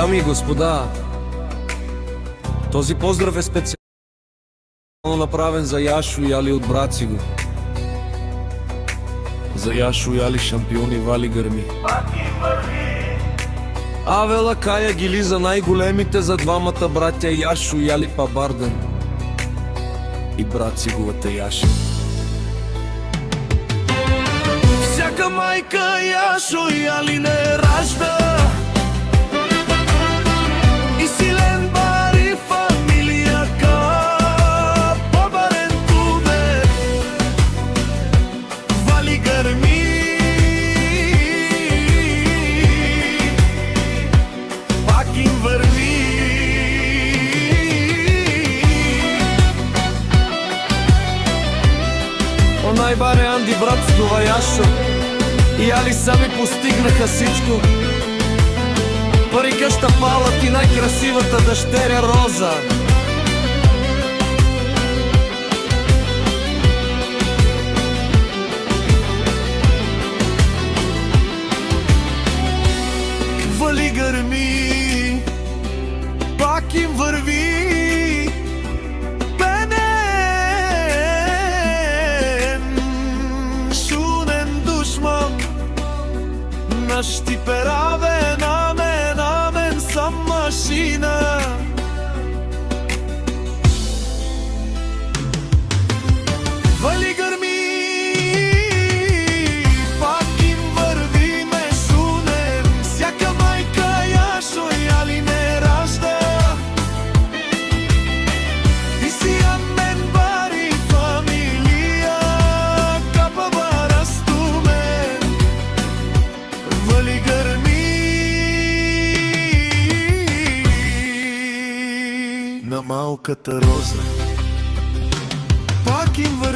Дами и господа, този поздрав е специално направен за Яшо и Али от Брациго. За Яшо и Али шампиони вали гърми. Авела Кая Гили за най-големите, за двамата братя Яшо и Али Пабарден и Брациговата Яша. Всяка майка Яшо и Али не ражда, и силен бари фамилия ка Пабарен туде вали гърми. Пак им върви. Онай баре Анди брат с това Яшо и Али сами постигнаха всичко. Пари, къща, палът и най-красивата дъщеря Роза. Вали гърми, пак им върви. Ще пераве на мен съм машина. Вали гърми, пак им върви ме шунем. Всяка майка Яшо и Али не ражда, и си амен бари фамилия капа барастуме. Вали гърми на малката Роза, пак им върви.